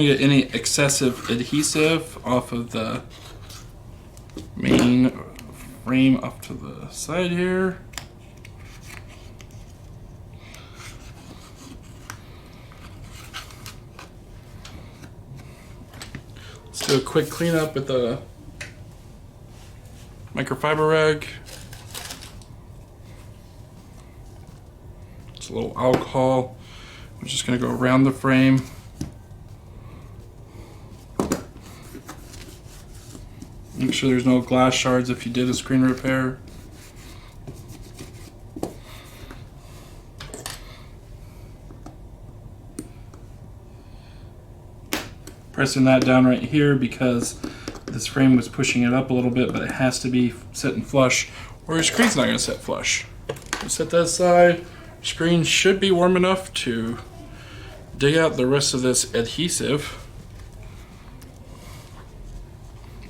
get any excessive adhesive off of the main frame up to the side here. Let's do a quick cleanup with the microfiber rag. It's a little alcohol. I'm just going to go around the frame. Make sure there's no glass shards if you did a screen repair. Pressing that down right here because this frame was pushing it up a little bit, but it has to be sitting flush or your screen's not going to sit flush. So set that aside. Screen should be warm enough to dig out the rest of this adhesive.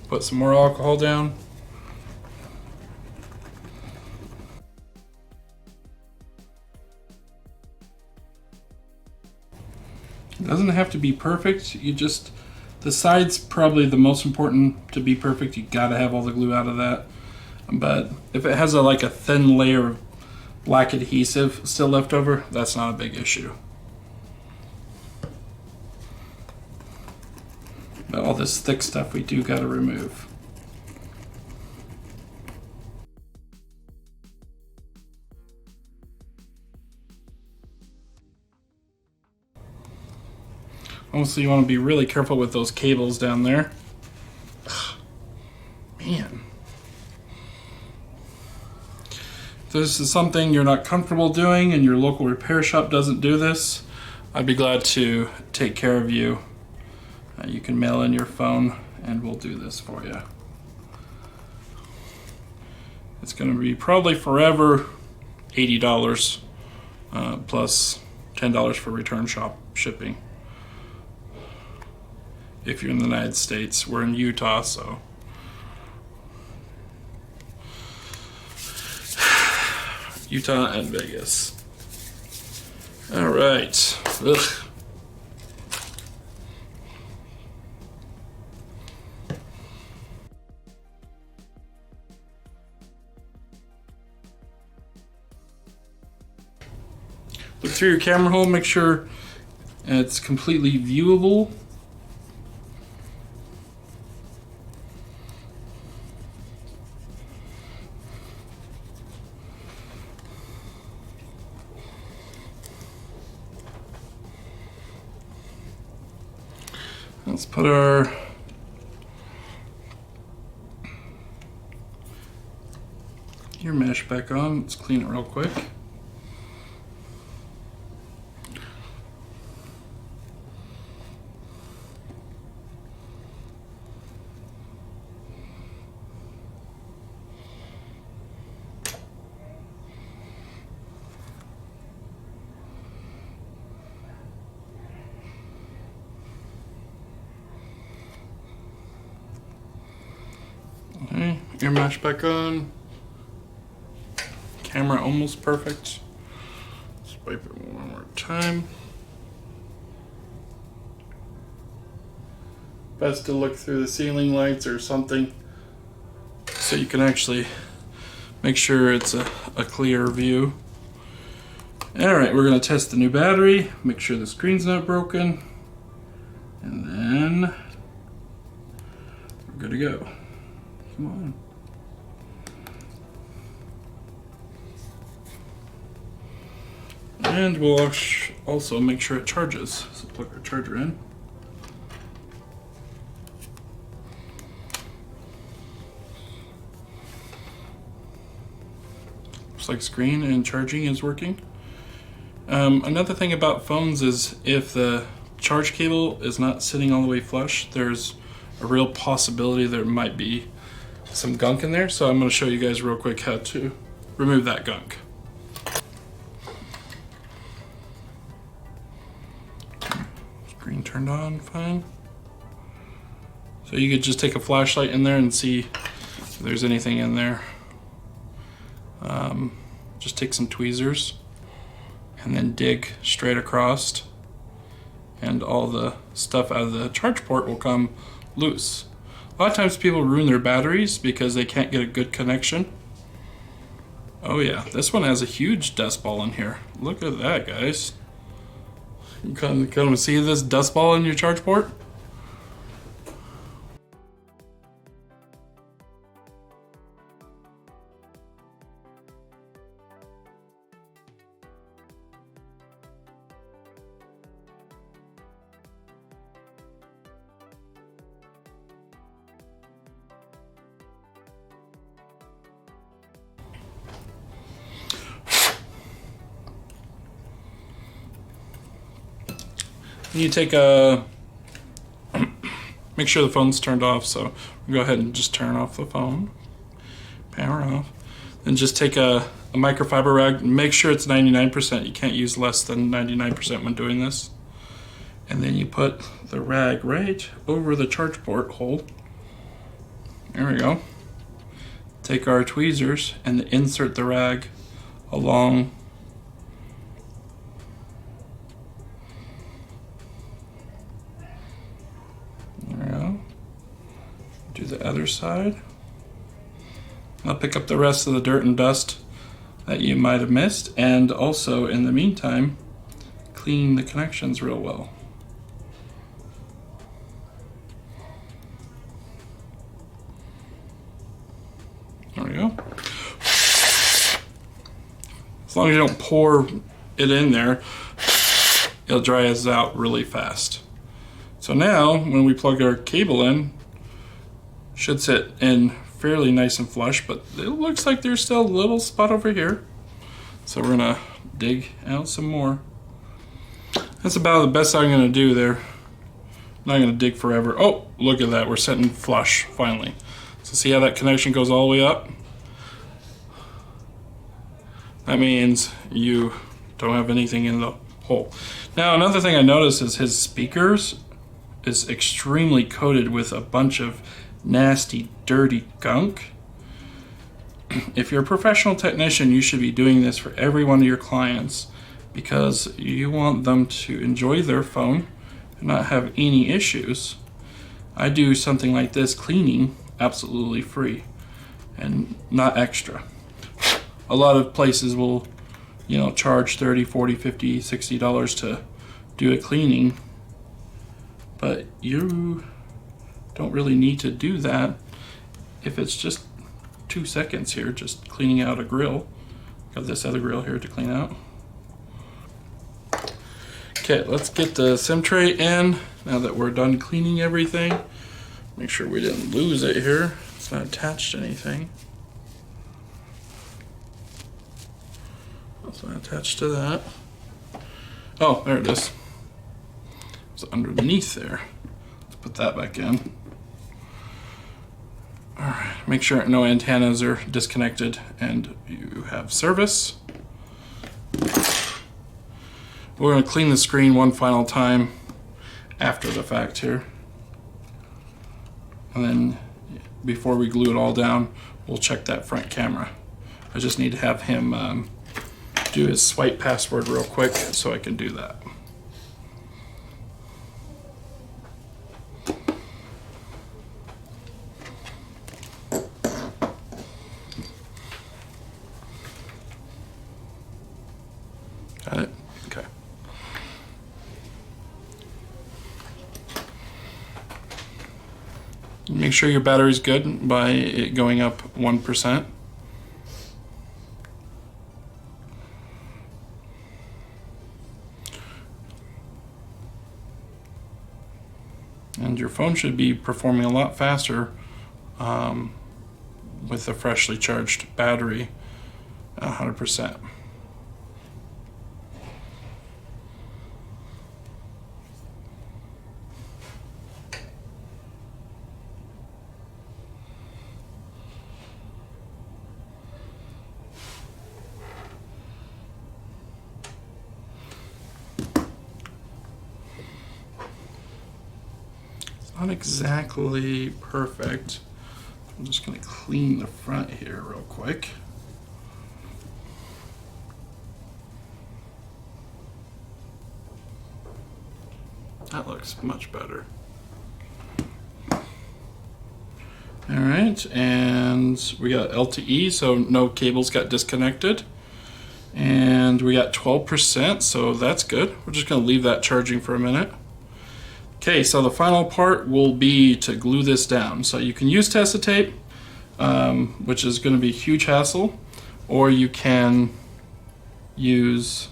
Put some more alcohol down. It doesn't have to be perfect. The side's probably the most important to be perfect. You gotta have all the glue out of that. But if it has like a thin layer of black adhesive still left over, that's not a big issue. But all this thick stuff we do gotta remove. Also, you want to be really careful with those cables down there. Ugh, man. If this is something you're not comfortable doing and your local repair shop doesn't do this, I'd be glad to take care of you. You can mail in your phone and we'll do this for you. It's going to be probably forever $80 plus $10 for return shipping. If you're in the United States, we're in Utah, so. Utah and Vegas. All right. Ugh. Look through your camera hole, make sure it's completely viewable. Let's put our ear mesh back on. Let's clean it real quick. Okay, ear mesh back on. Camera almost perfect. Let's wipe it one more time. Best to look through the ceiling lights or something so you can actually make sure it's a clear view. Alright, we're going to test the new battery, make sure the screen's not broken, and then we're good to go. Come on. And we'll also make sure it charges. So plug our charger in. Looks like screen and charging is working. Another thing about phones is if the charge cable is not sitting all the way flush, there's a real possibility there might be some gunk in there, so I'm going to show you guys real quick how to remove that gunk. Screen turned on fine. So you could just take a flashlight in there and see if there's anything in there. Just take some tweezers and then dig straight across, and all the stuff out of the charge port will come loose. A lot of times people ruin their batteries because they can't get a good connection. Oh yeah, this one has a huge dust ball in here. Look at that, guys. You come see this dust ball in your charge port? You take a, make sure the phone's turned off, so go ahead and just turn off the phone, power off, then just take a microfiber rag, make sure it's 99%, you can't use less than 99% when doing this, and then you put the rag right over the charge port hole, there we go, take our tweezers and insert the rag along do the other side. I'll pick up the rest of the dirt and dust that you might have missed, and also in the meantime clean the connections real well. There we go. As long as you don't pour it in there, it'll dry us out really fast. So now when we plug our cable in, should sit in fairly nice and flush, but it looks like there's still a little spot over here. So we're gonna dig out some more. That's about the best I'm gonna do there. I'm not gonna dig forever. Oh, look at that, we're sitting flush finally. So see how that connection goes all the way up? That means you don't have anything in the hole. Now another thing I noticed is his speakers is extremely coated with a bunch of nasty, dirty gunk. If you're a professional technician, you should be doing this for every one of your clients because you want them to enjoy their phone and not have any issues. I do something like this cleaning absolutely free and not extra. A lot of places will, you know, charge $30, $40, $50, $60 to do a cleaning, but you don't really need to do that if it's just 2 seconds here, just cleaning out a grill. Got this other grill here to clean out. Okay, let's get the SIM tray in now that we're done cleaning everything. Make sure we didn't lose it here. It's not attached to anything. It's not attached to that. Oh, there it is. It's underneath there. Let's put that back in. Alright, make sure no antennas are disconnected and you have service. We're going to clean the screen one final time after the fact here. And then before we glue it all down, we'll check that front camera. I just need to have him do his swipe password real quick so I can do that. Got it? Okay. Make sure your battery's good by it going up 1%. And your phone should be performing a lot faster with a freshly charged battery, 100%. Not exactly perfect. I'm just going to clean the front here real quick. That looks much better. All right, and we got LTE, so no cables got disconnected. And we got 12%, so that's good. We're just gonna leave that charging for a minute. Okay, so the final part will be to glue this down. So you can use Tessa tape, which is gonna be a huge hassle, or you can use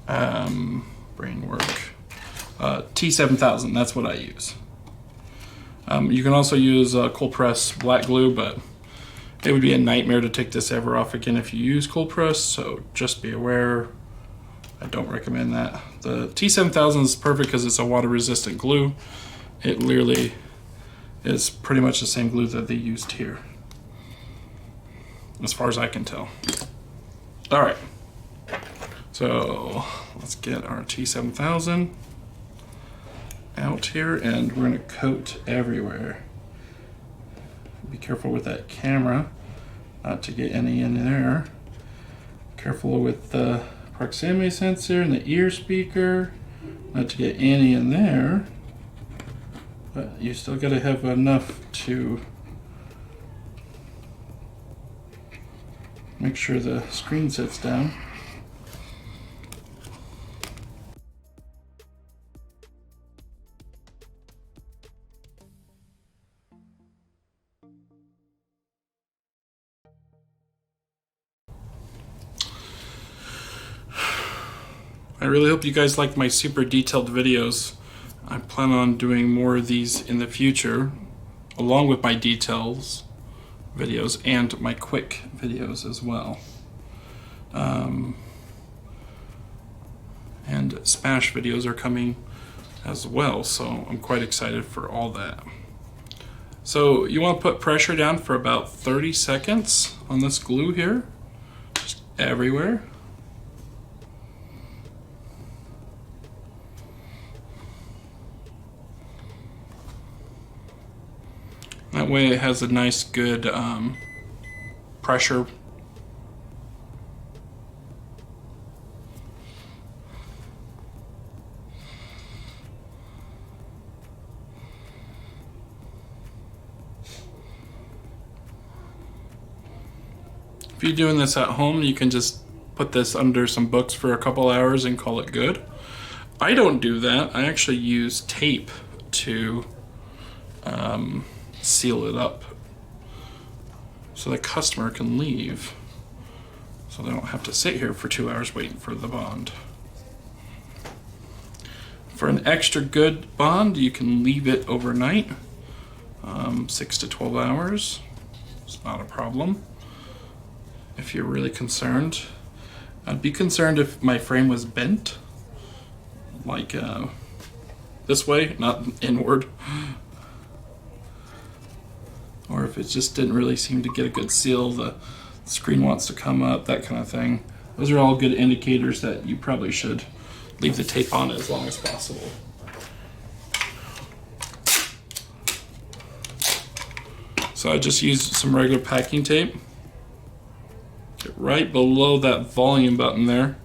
brain work, T7000, that's what I use. You can also use cold press black glue, but it would be a nightmare to take this ever off again if you use cold press, so just be aware. I don't recommend that. The T7000 is perfect because it's a water resistant glue. It literally is pretty much the same glue that they used here, as far as I can tell. All right, so let's get our T7000 out here, and we're gonna coat everywhere. Be careful with that camera not to get any in there. Careful with the proximity sensor and the ear speaker not to get any in there, but you still gotta have enough to make sure the screen sits down. I really hope you guys liked my super detailed videos. I plan on doing more of these in the future, along with my details videos and my quick videos as well. And Smash videos are coming as well, so I'm quite excited for all that. So you want to put pressure down for about 30 seconds on this glue here, just everywhere. That way it has a nice good pressure. If you're doing this at home, you can just put this under some books for a couple hours and call it good. I don't do that. I actually use tape to seal it up so the customer can leave, so they don't have to sit here for 2 hours waiting for the bond. For an extra good bond, you can leave it overnight, 6 to 12 hours. It's not a problem. If you're really concerned, I'd be concerned if my frame was bent, like this way, not inward. Or if it just didn't really seem to get a good seal, the screen wants to come up, that kind of thing. Those are all good indicators that you probably should leave the tape on as long as possible. So I just used some regular packing tape. Get right below that volume button there.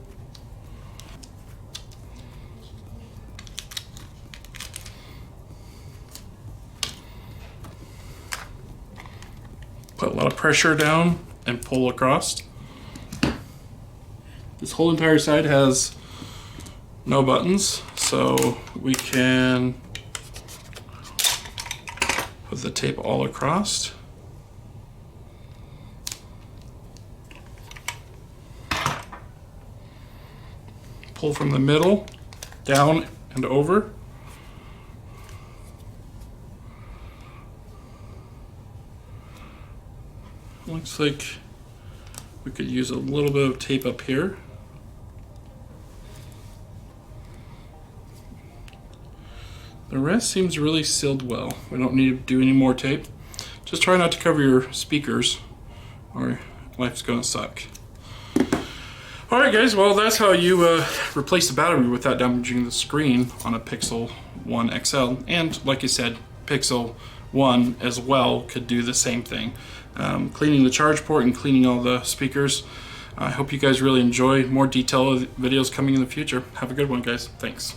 Put a lot of pressure down and pull across. This whole entire side has no buttons, so we can put the tape all across. Pull from the middle, down and over. Looks like we could use a little bit of tape up here. The rest seems really sealed well. We don't need to do any more tape. Just try not to cover your speakers or life's gonna suck. Alright guys, well that's how you replace the battery without damaging the screen on a Pixel 1 XL. And like I said, Pixel 1 as well could do the same thing. Cleaning the charge port and cleaning all the speakers. I hope you guys really enjoy more detailed videos coming in the future. Have a good one guys. Thanks.